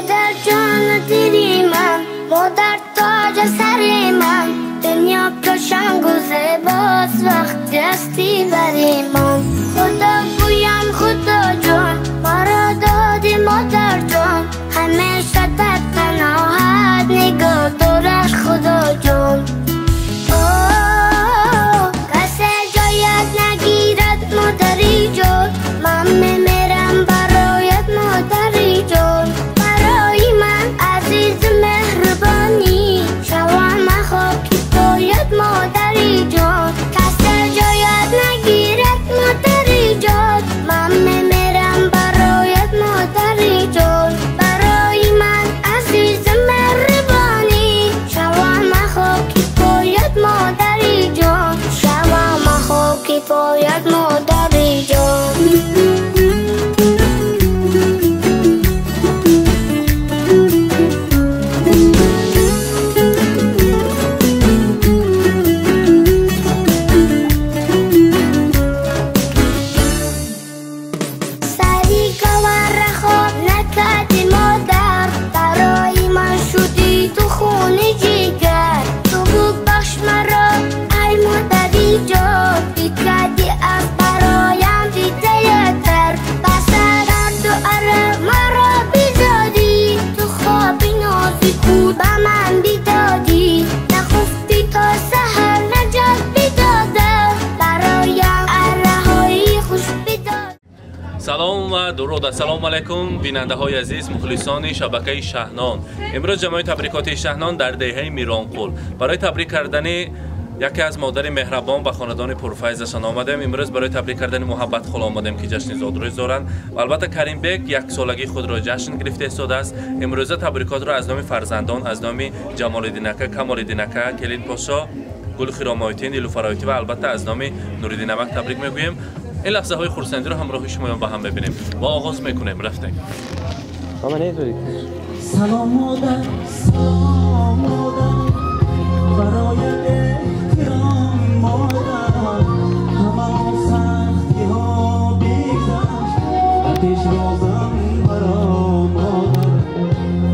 مادر جان دیدی من، مادر تاج سر من، دنیا کشنگ و زیباست وقتی هستی بری من. خدا گویم خدا جان مرا دادی مادر جان، همیشه در پناهت نگاه دارش خدا جان. کسی جایت نگیرد مادری جان، من میمیرم برایت مادری جان. برای من عزیز مهربانی، شوام خاکی پایت مادری جان. کسی جایت نگیرد مادری جان، من میمیرم برایت مادری جان. برای من عزیز مهربانی، شوام خاکی پایت مادری جان. شوام خاکی پایت مادری جان. سلام و درود. السلام علیکم بیننده های عزیز، مخلصان شبکه شهنان. امروز جمعی تبریکات شهنان در دهه میرانقول برای تبریک کردن یکی از مادر مهربان و خاندان پرفیضشان آمدیم. امروز برای تبریک کردن محبت خاله آمدیم که جشن زادروز دارند و البته کریم بیگ یک سالگی خود را جشن گرفته استاده است. امروز تبریکات را از نام فرزندان، از نام جمال‌الدین اکا، کمال‌الدین اکا، کلید پاشا، گل خرامایتی، نیلوفر آیتی و البته از نام نوریدین نمک تبریک میگوییم. این لحظه های خورسندی رو همراه شما با هم ببینیم. با آغاز میکنیم. رفتیم. سلام مادر، سلام مادر، برای احترام مادر، همه سختی ها بگذشت، آتش بازم برا مادر.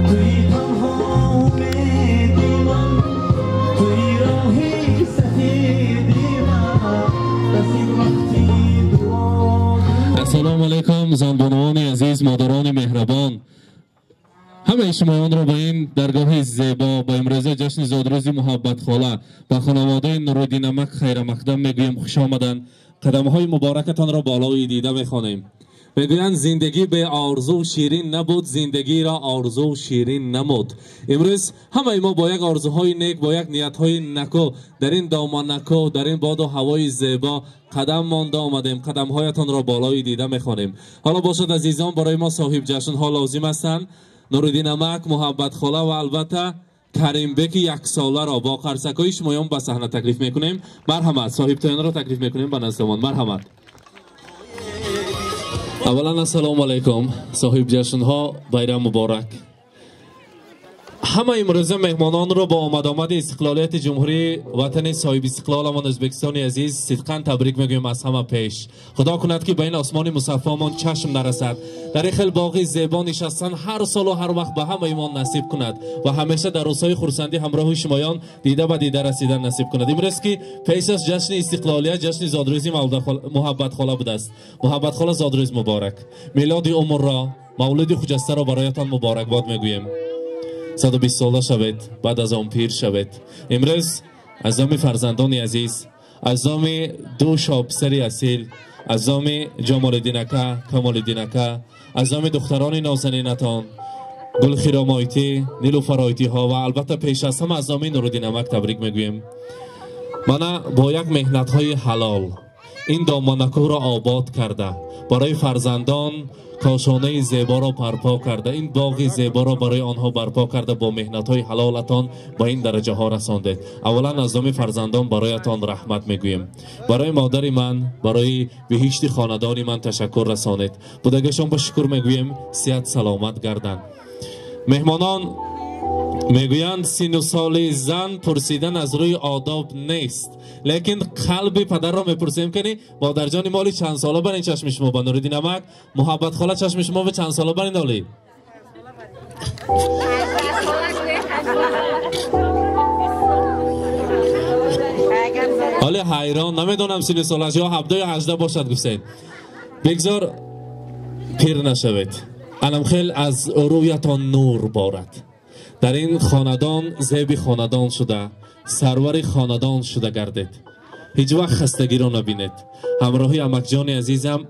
توی تنها امیدی من، توی راهی سفیدی من، رسید وقتی السلام علیکم زنبانوان عزیز، مادران مهربان، همه شمایان را به این درگاه زیبا با امروزه جشن زادروزی محبت خاله و خانواده نوریدین نمک خیر مقدم میگویم خوش آمدن. قدمهای مبارکتان را بالای دیده میخوانیم. میگویند زندگی به آرزو شیرین نبود، زندگی را آرزو شیرین نمود. امروز همه ما با یک آرزوهای نیک، با یک نیتهای نکو در این دامان نکو، در این باد و هوای زیبا قدم مانده آمدیم. قدمهایتان را بالای دیده میخوانیم. حالا باشد عزیزان، برای ما صاحب جشن ها لازم هستند. نوریدین نمک، محبت خاله و البته کریم بیگ یک ساله را با قرصکای شمایان به صحنه تکلیف میکنیم. مرحمت. صاحب تاین را تکلیف میکنیم به نزدمان. مرحمت. اولا السلام علیکم صاحب جشن ها، بیرم مبارک. همه امروزه مهمانان را با آمد استقلالیت جمهوری وطن صاحب استقلالمان ازبکستان عزیز صدقاً تبریک میگویم از همه پیش. خدا کند که به این آسمان مصفامان چشم نرسد، در این خیل باغی زیبا نشستن هر سال و هر وقت به همه ایمان نصیب کند و همیشه در روزهای خرسندی همراه شمایان دیده به دیده رسیدن نصیب کند. امروز که پیش از جشن استقلالیت جشن زادروزی محبت خاله بوده است. محبت خاله زادروز مبارک. میلاد عمر را، مولد خجسته را برایتان مبارکباد میگوییم. 120 ساله شوید، بعد از آن پیر شوید. امروز از نام فرزندان عزیز، از نام دو شابسری اصیل، از نام جمال‌الدین اکا، کمال‌الدین اکا، از نام دختران نازنینتان گل خرامایتی، نیلوفر آیتی ها و البته پیش از همه از نام نوریدین نمک تبریک میگویم. من با یک مهنت های حلال این دامانکو را آباد کرده، برای فرزندان کاشانه زیبا را برپا کرده، این باغ زیبا را برای آنها برپا کرده، با مهنت های حلالتان با این درجه ها رسانده. اولا از نام فرزندان برایتان رحمت میگویم. برای مادر من، برای بهشت خاندان من تشکر رسانید. بودگشان با شکر میگویم. صحت سلامت گردن. مهمانان میگویند سن و سال زن پرسیدن از روی آداب نیست، لیکن قلب پدر را میپرسیم کنی مادر جان مالی چند ساله برین چشم شما؟ با نوریدین نمک محبت خاله چشم شما به چند ساله برین دالی؟ حالا حیران نمیدونم سن سالش یا 17 یا 18 باشد گفتید. بگذار پیر نشوید. علم خیل از رویتان نور بارد. در این خاندان زیبی خاندان شده، سرور خاندان شده گردید. هیچ وقت خستگی را نبینید. همراهی امک جان عزیزم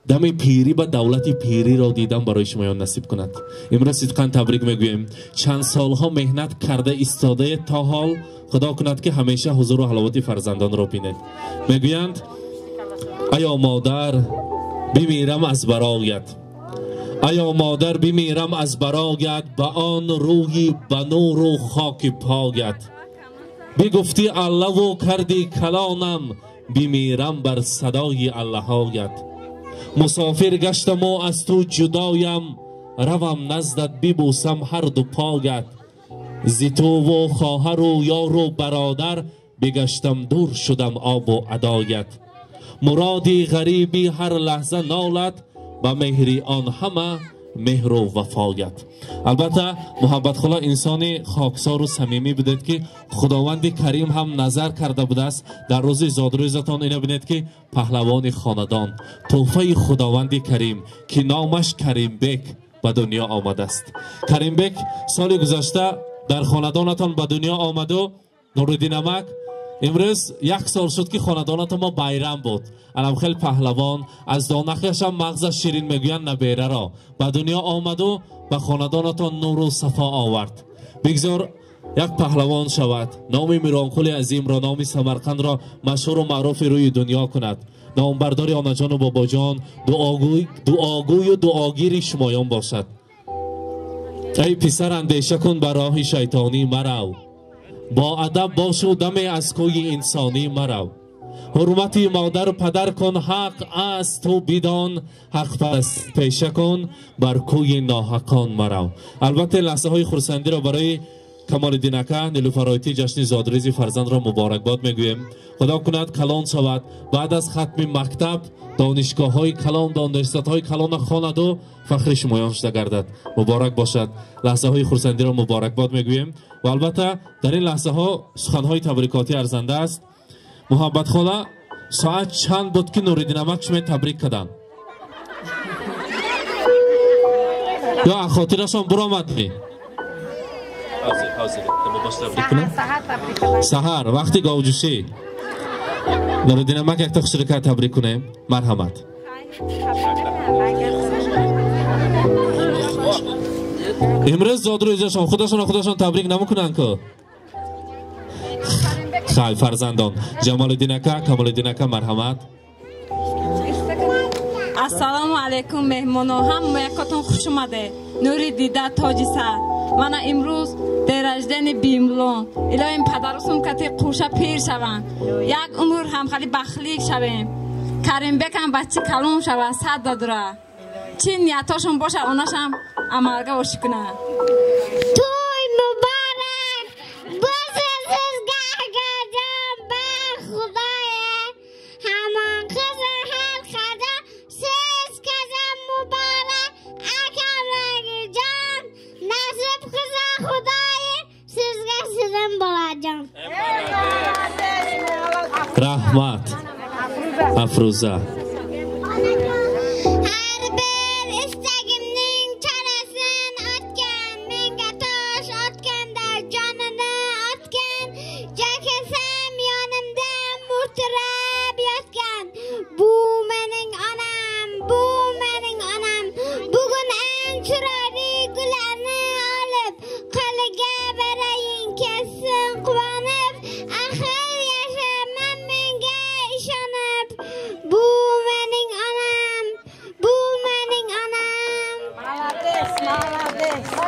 دم پیری با دولت پیری را دیدم برای شما نصیب کند. امروز صدقاً تبریک میگویم. چند سالها مهنت کرده ایستاده تا حال خدا کند که همیشه حضور و حلاوت فرزندان را بینید. میگویند ایا مادر بمیرم از برایت، ایا مادر بمیرم از برایت، به آن روی به نور و خاک پایت. بگفتی الله و کردی کلانم، بمیرم بر صدای اللهایت. مسافر گشتم و از تو جدایم، روم نزدت ببوسم هر دو پایت. زی تو و خواهر و یار و برادر، بگشتم دور شدم آب و ادایت. مرادی غریبی هر لحظه نالت، با مهری آن همه مهر و وفایت. البته محبت خلا انسانی خاکسار و صمیمی بودید که خداوند کریم هم نظر کرده بوده است. در روز زادروزتان اینو بینید که پهلوان خاندان تحفه خداوند کریم که نامش کریم بک به دنیا آمده است. کریم بک سال گذشته در خاندانتان به دنیا آمد و نوردین امک امروز 1 سال شد که خاندانت ما بیرم بود. علم خیل پهلوان از دانخش هم مغز شیرین میگوین نبیره را به دنیا آمد و به خاندانتان نور و صفا آورد. بگذار یک پهلوان شود، نام میرانقل عظیم را، نام سمرقند را مشهور و معروف روی دنیا کند. نامبردار آنا جان و بابا جان دعاگوی و دعاگیر شمایان باشد. ای پسر اندیشه کن بر راه شیطانی مرو، با ادب باش و دم از کوی انسانی مرو. حرمتی مادر و پدر کن حق است تو بدان، حق پرست پیشه کن بر کوی ناحقان مرو. البته لحظه های خرسندی را برای کمال دینکه نیلوفر آیتی جشن زادروزی فرزند را مبارکباد میگویم. خدا کند کلان شود، بعد از ختم مکتب دانشگاه های کلان، دانشگاه های کلان خواند و فخر شمایان شده گردد. مبارک باشد. لحظه های خرسندی را مبارکباد میگویم. و البته در این لحظه ها سخن های تبریکاتی ارزنده است. محبت خاله ساعت چند بود که نوریدین امک شما تبریک کردن؟ یا خاطرشان برآمد؟ سحر وقتی گاوجوشی نوریدین امک یک تا شرکت تبریک کنیم. مرحمت. امروز زادروزشان خودشان تبریک نمیکنن که خیلی فرزندان. جمال دینکه کمال دینکه مرحمت. السلام علیکم مهمانو، هم یکاتون خوش اومده. نوری دیده تاجی سر. من امروز در رجدن بیملون الهیم پدرسون کتی قوشه پیر شوند، یک عمر هم خیلی بخلیک شویم. کریم بکن بچه کلون شود صد دادره چی نیتاشون باشه اوناشم عملگه باشی کنه. توی مبارک بزرگز گرگردم به خدای همان خزر هر خدا سیز کزم مبارک اکم رنگ جان نصب خزر خدای سیزگه سیزم بالا جان. رحمت افروزه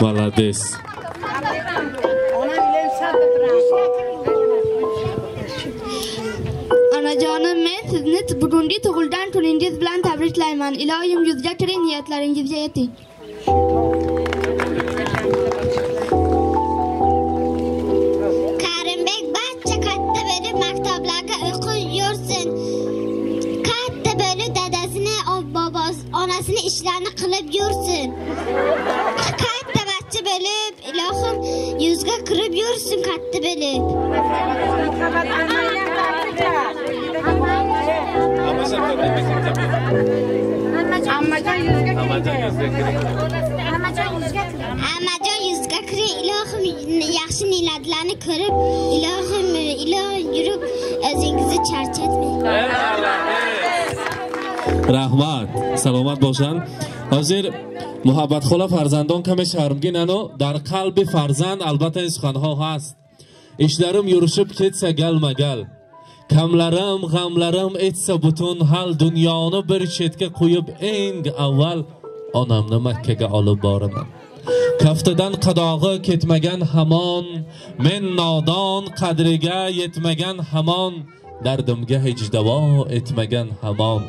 Malades. Ana canım men sizni Burundi tug'ilgan kuningiz bilan tabriklayman. Ilohim yuzga kiring, niyatlaringizga yeting. Karimbek barcha katta bo'lib maktablarga o'qib yursin. Katta bo'lib dadasini, onasini ishlarini qilib yursin. Katta bo'lib, ilohim yuzga kirib yursin katta bo'lib. Ammajon yuzga kirib, ilohim yaxshi ne'matlarni ko'rib, ilohim yurib o'zingizni charchatmang. Rahmat, salomat boshan. Hozir muhabbat xola farzandon kame sharmgin ano, dar qalbi farzand albatta این سخنها هست. ishlarim yurishib ketsa galmagal. Kamlarim, g'amlarim etsa butun hal, dunyoni bir chetga qo'yib eng avval onamni Makkaga olib boraman. Kaftidan qadog'i ketmagan hamon, men nodon qadriga yetmagan hamon, dardimga hech davo etmagan hamon,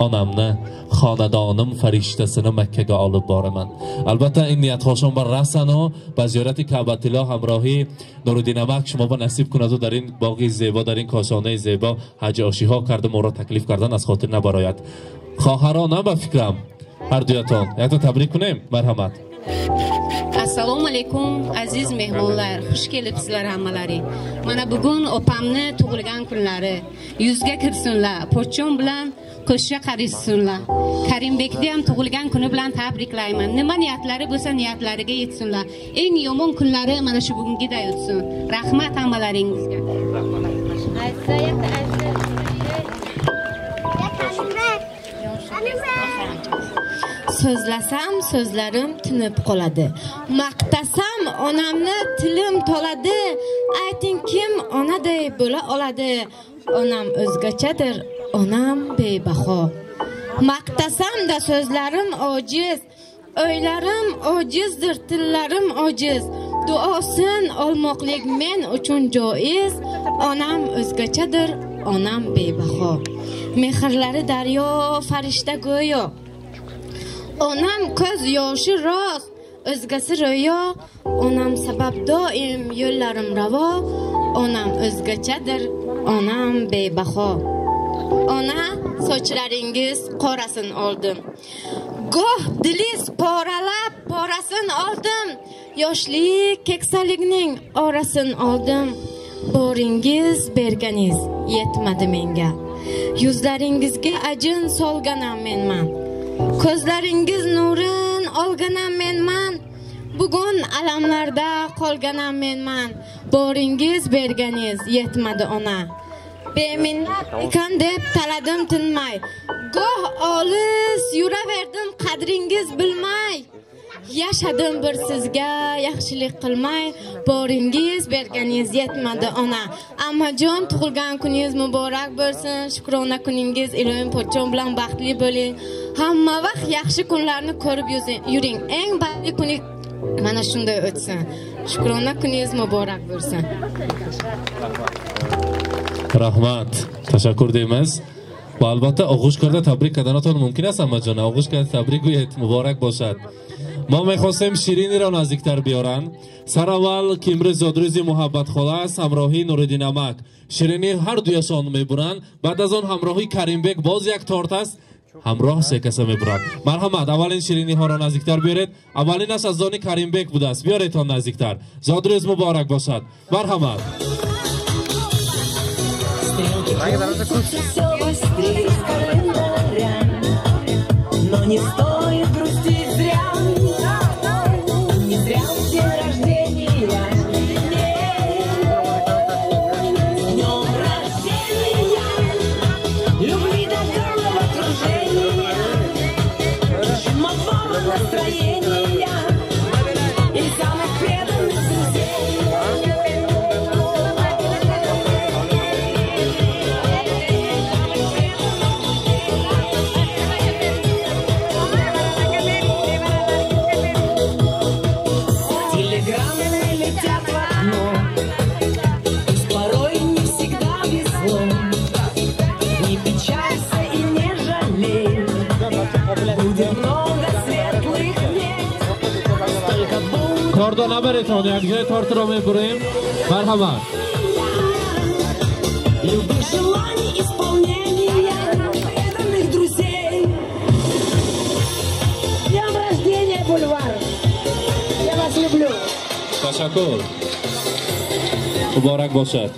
onamni xonadonim farishtasini Makkaga olib boraman. Albatta این نیت هاشون بر رسن و با زیارت کعبةالله همراهی نورالدین امک شما با نصیب کند و در این باغ زیبا، در این کاشانه زیبا حج آشی ها کرده، ما را تکلیف کردن از خاطر نبراید. خواهرانم به فکرم هر دویتان یکتا تبریک کنیم. مرحمت. Assalomu alaykum aziz mehmonlar, xush kelibsizlar hammalari. Mana bugun opamni tug'ilgan kunlari. Yuzga kirsinlar, pochchon bilan qo'shcha qarishsinlar. Karimbekni ham tug'ilgan kuni bilan tabriklayman. Nima niyatlari bo'lsa niyatlariga yetsinlar. Eng yomon kunlari mana shu bugungiday o'tsin. Rahmat hammalaringizga. So'zlasam so'zlarim tinib qoladi. Maqtasam onamni tilim toladi. Ayting kim onaday bo'la oladi? Onam o'zgachadir, onam bebaho. Maqtasam da so'zlarim ojiz, o'ylarim ojizdir, tillarim ojiz. Duosin olmoqlik men uchun joiz. Onam o'zgachadir, onam bebaho. Mehrlari daryo, farishta go'yo. Onam ko'z yoshi rost, o'zgasi ro'yo. Onam sabab doim yo'llarim ravo. Onam o'zgachadir, onam bebaho. Ona sochlaringiz qorasin oldim. Goh dilingiz poralab porasin oldim. Yoshlik keksalikning orasin oldim. Boringiz berganingiz yetmadi menga. Yuzlaringizga ajin solganam menman. Ko'zlaringiz nurin olganam menman. Bugun alamlarda qolganam menman. Boringiz berganingiz yetmadi ona. Beminnat ekan deb taladim tinmay. Goh olis yuraverdim qadringiz bilmay. Yashadim bir sizga yaxshilik qilmay. Boringiz berganingiz yetmadi ona. Ammajon tug'ilgan kuningiz muborak bo'lsin. Shukrona kuningiz ilohim pochchon bilan baxtli bo'ling. Hamma vaqt yaxshi kunlarni ko'rib yuring. Eng baxtli kuning mana shunday o'tsin. Shukrona kuningiz muborak bo'lsin. Rahmat, tashakkur deymiz. Va albatta og'ush karda tabrik kardanaton mumkin است ammajon. Og'ush karda tabrik go'yet muborak bosad. ما میخواستیم شیرینی را نزدیکتر بیارن. سر اول که امروز زادروزی محبت خاله است، همراهی نورالدین امک شیرینی هر دویشان میبرن. بعد از آن همراهی کریمبک باز یک تارت است، همراه سه کسه میبرن. مرحمت، اولین شیرینی ها را نزدیکتر بیارید. اولینش از دانی کریمبک بوده است، بیارید تا نزدیکتر. زادروز مبارک باشد. مرحمت. Но не стоит грустить зря. Не зря день рождения. С днем рождения. Любви до головокружения. Чумового настроения. И самых преданных друзей. کاردو نبریتان یک جای تارت را میبریم. مرحمت. Любых желаний исполнения преданных друзей. Днем рождения, Бульвар! Я вас люблю! تشکر. مبارک باشد.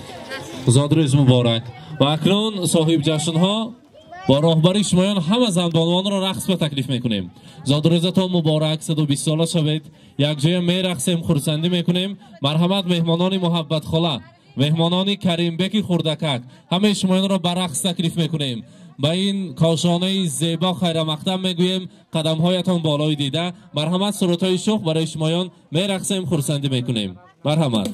زادروز مبارک. و اکنون صاحب جشن ها با راهبری شمایان همه زنبانوان را رقص به تکلیف میکنیم. زادروزتان مبارک. 120 ساله شوید. یک جای می رقصیم، خرسندی میکنیم. مرحمت مهمانان محبت خاله، مهمانان کریم بکی خردکک، همه شمایان را به رقص تکلیف میکنیم. با این کاشانه زیبا خیر مقدم میگوییم قدم هایتان بالای دیده. مرحمت سرودهای شوق برای شمایان می رقصیم، خرسندی میکنیم. مرحمت.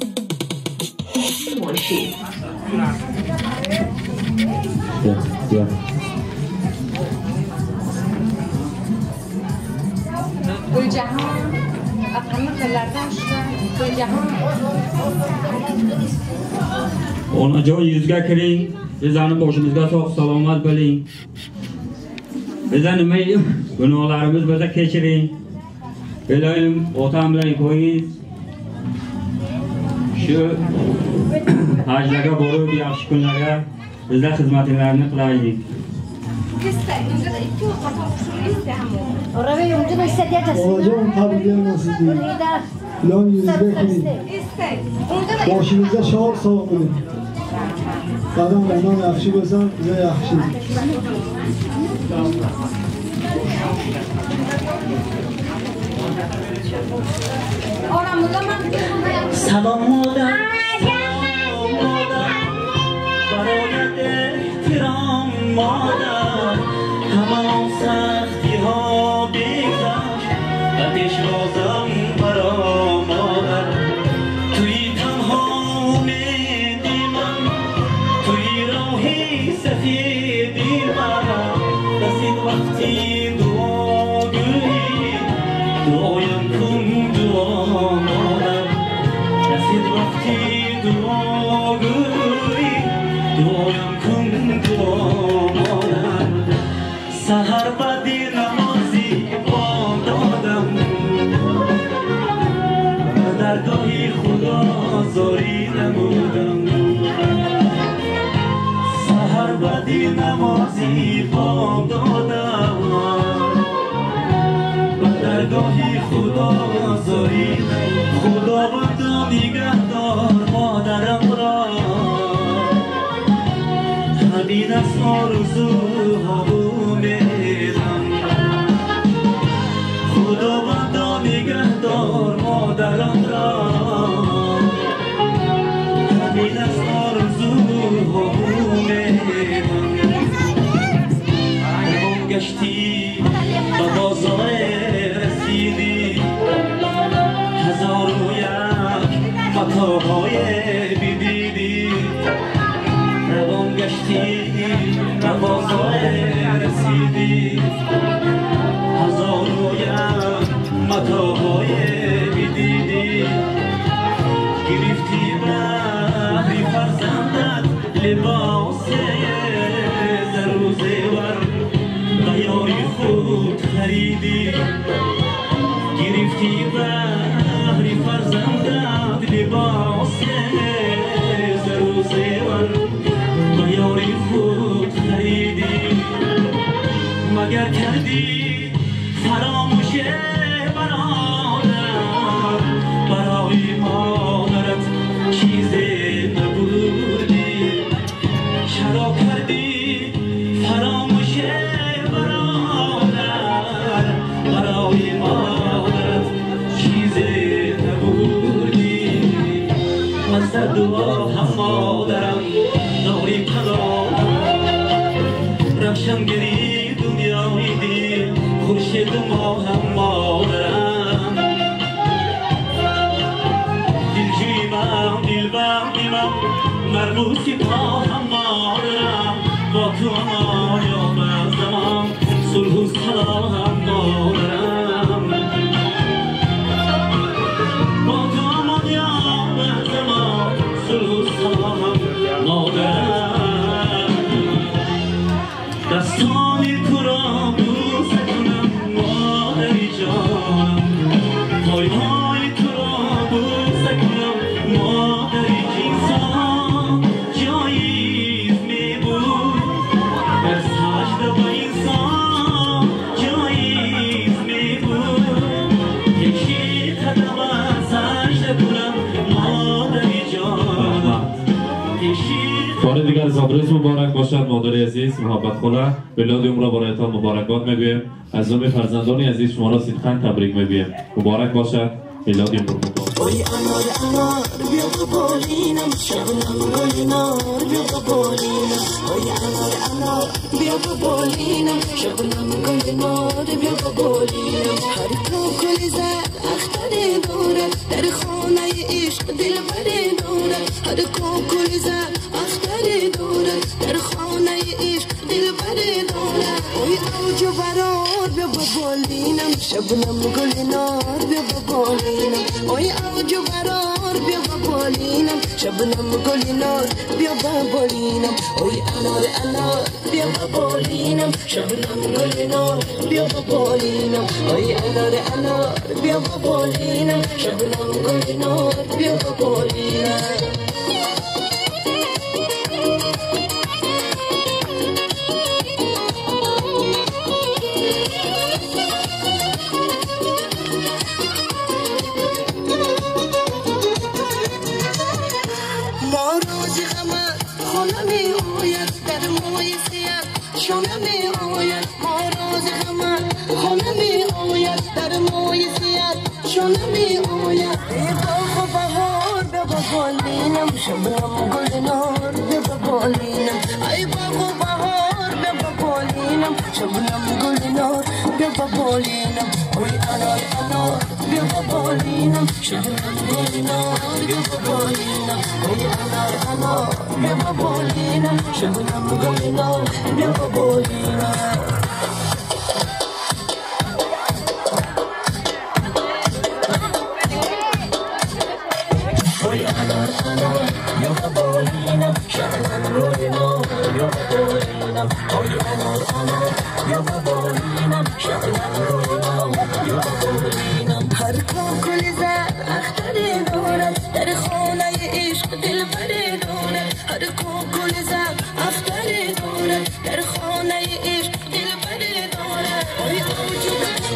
Onajoy yüzge kiring, bizani boshimizga sog' salomat bo'ling. Bizani gunohlarimiz biza kechiring. Iloyim otam bilan qo'yingiz. Shu hajlarga borib, yaxshi kunlarga bizlar xizmatlarini qilaylik. Onajon tabriklayman Iloyim yüzge kiring. Boshimizda shod sog' bo'ling. Qadam onam yaxshi bo'lsa, biza yaxshi. Salom modam, barayat ehtirom modam, hamon saxti ha begzasht, atesh rozam barom modam. Tuy tanho umediman, tuy rohi safidiman, rasid vaqti duogo'yi, duoyam kun duo modam. Rasid vaqti duogo'yi, duoyam kun duo modam. Sahar badi namozi dodam, در گاهی خدا زاری نمودم. سحر بدی نمازی بام دادم، در گاهی خدا زاری نمودم. خدا بندا نگهدار مادرم را، همین از آرزوها امیدم. خدا بندا نگهدار مادرم را، همین از آرزوها امیدم. روان گشتی به بازار رسیدی، هزار و یک متاهای بدیدی. روان گشتی به بازار رسیدی، هزار و یک متاهای بدیدی. گرفتی بهری فرزندت لباس زر و زیور، به یاری خود خریدی. گرفتی بهری فرزندت لباس زر و زیور، به یاری خود خریدی. مگر کردی فراموش برادر، برای مادرت چیزی نبودی. چرا کردی فراموش برادر، برای مادرت چیزی نبودی. مزد دعا هم مادرم داری پناهم، روشنگری دنیای دل خورشید ما هم مادرم. دلجویمم دلبندیمم مربوطی پا هم مادرم. با تو آیام زمان صلح و صلاح هم مادرم. با تو آیام زمان صلح و صلاح هم مادرم. دستانی تو را بوسه کنم مادری جانم، پایهای تو را بوسه کنم مادری جیسان. جایی می بود بسیار زابروز مبارک باشد مادر عزیز محبت خلا ولادت عمر برایتان مبارکباد میگویم از جمله فرزندان عزیز شما را صدقاً تبریک میگویم مبارک باشد ولادت عمر مبارک اوی انار انار بیا ببالینم شبنم گل نار بیا ببالینم اوی انار انار بیا ببالینم شبنم گل نار بیا ببالینم هر کوکل زد اختر داره در خانه عشق دل بره داره هر کوکل زد اختر داره در خانه عشق دل بره داره اوی اوج و برار بیا ببالینم شبنم گل نار بیا ببالینم اوی اوج و برار بیا ببالینم شبنم گل نار بیا ببالینم اوی انار انار بیا ببالینم شبنم گل نار بیا ببالینم اوی انار انار بیا ببالینم شبنم گل نار بیا ببالینم شونه می آید ما روز غمت خونه می آید در موی سیاد شونه می آید ای باغ و بهار بیا ببالینم شبنم گل نار بیا ببالینم ای باغ و بهار بیا ببالینم شبنم گل نار بیا ببالینم اوی انار انار بیا ببالینم شبنم گل نار بیا ببالینم اوی انار انار بیا ببالینم شبنم گل نار بیا ببالینم اوی انار انار بیا ببالینم شبنم گل نار بیا ببالینم اوی انار انار بیا ببالینم شبنم گل نار بیا ببالینم هر کوکل زد اختر دارد در خانه عشق دل بره دارد هر کوکل زد اختر دارد در خانه عشق دل بره دارد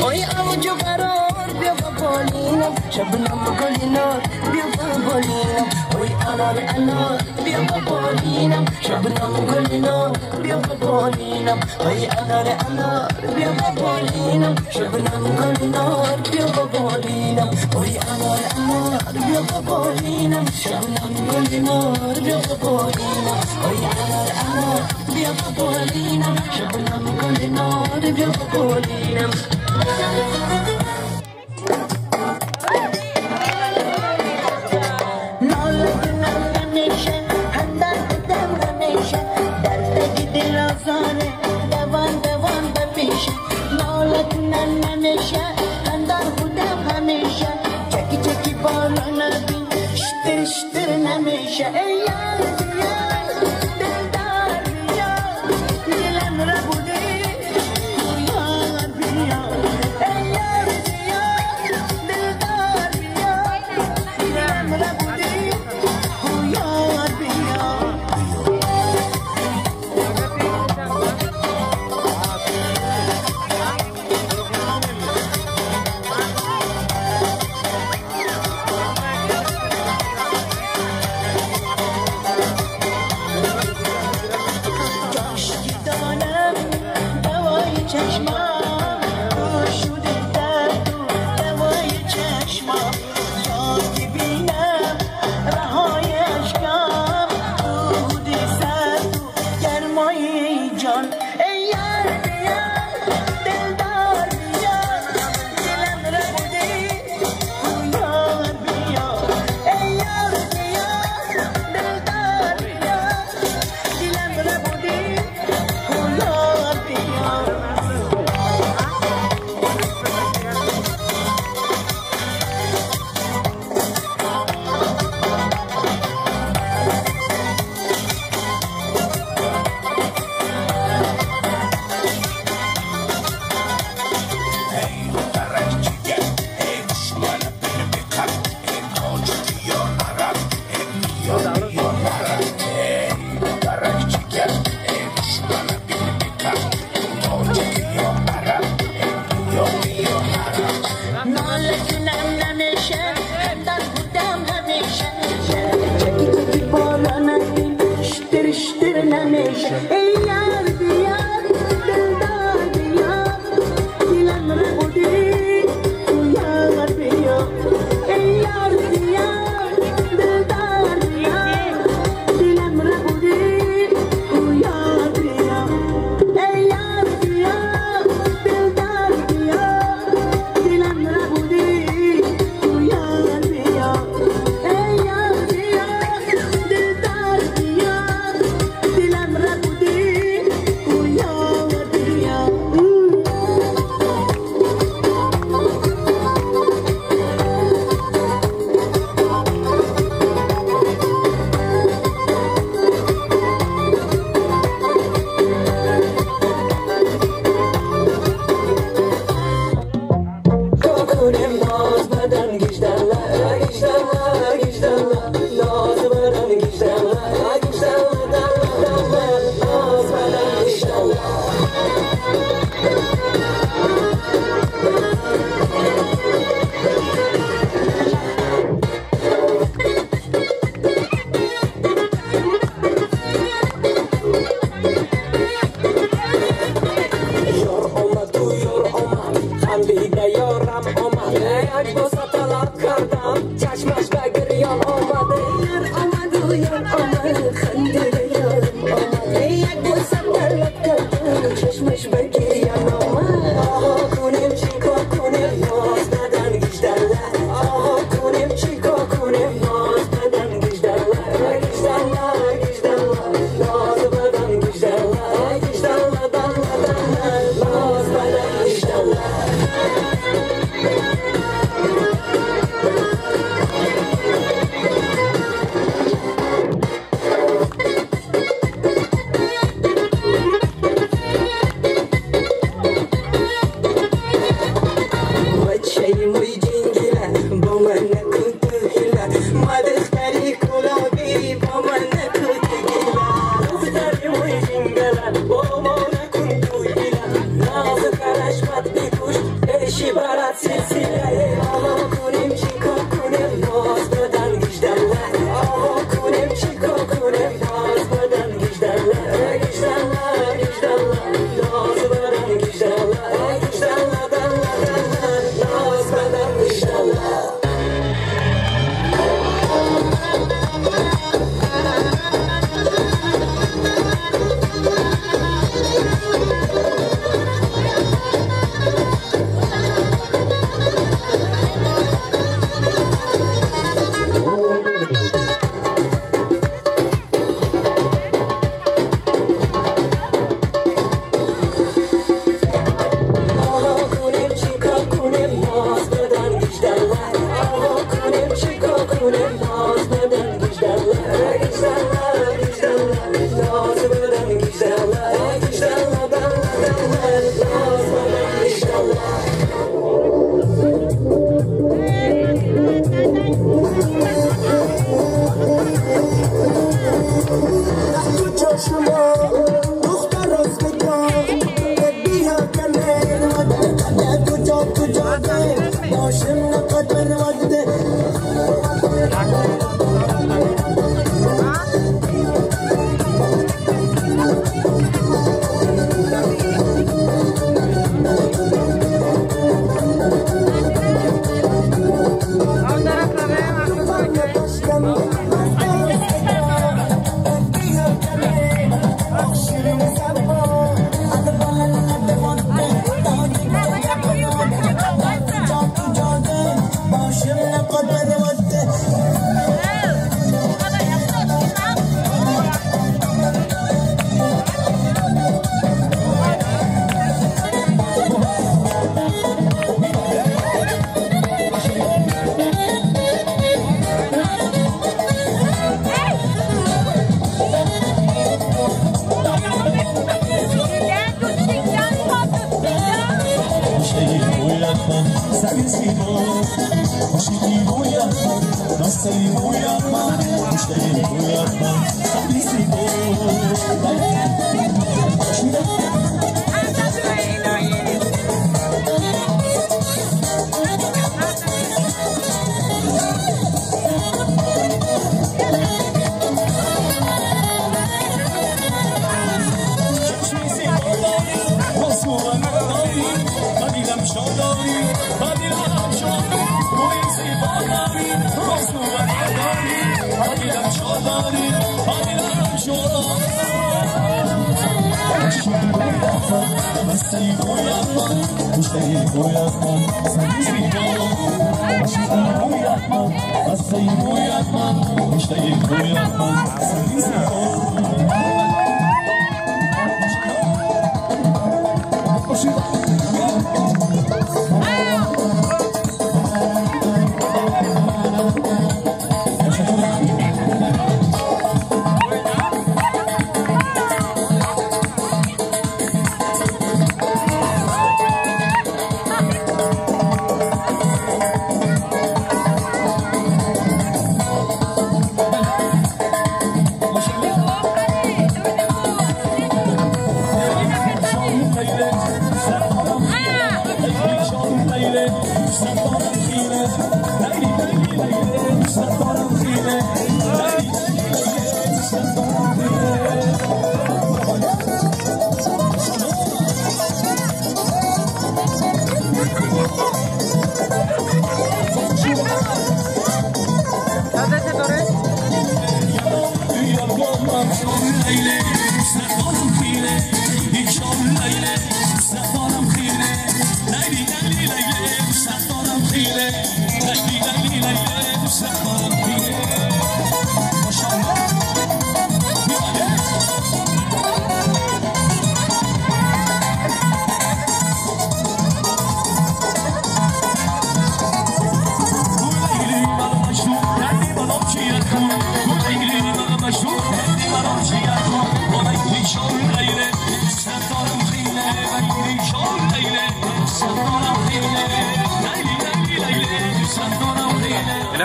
اوی اوج و برار بیا ببالینم شبنم گل نار بیا ببالینم اوی انار انار بیا ببالینم شبنم گل نار بیا ببالینم اوی انار انار بیا ببالینم شبنم گل نار بیا ببالینم اوی انار انار بیا ببالینم شبنم گل نار بیا ببالینم اوی انار انار بیا ببالینم شبنم گل نار بیا ببالینم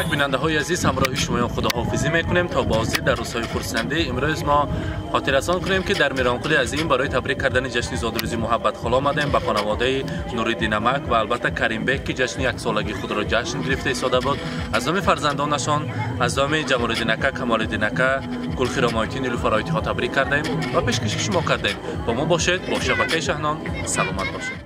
اینک بیننده های عزیز همراه شما خداحافظی میکنیم تا بازی در روزهای خورسنده. امروز ما خاطر رسان کنیم که در میرانقل عظیم برای تبریک کردن جشن زادروزی محبت خال آمدیم به خانواده نوریدین نمک و البته کریم بک که جشن یک سالگی خود را جشن گرفته ایستاده بود. از نام فرزندانشان از نام جمالدین اکا، کمالدین اکا، گلخیر آمایتی، نیلوفر آیتی ها تبریک کردیم و پیشکش شما کردیم. با ما باشید، با شبکه شهنان سلامت باشید.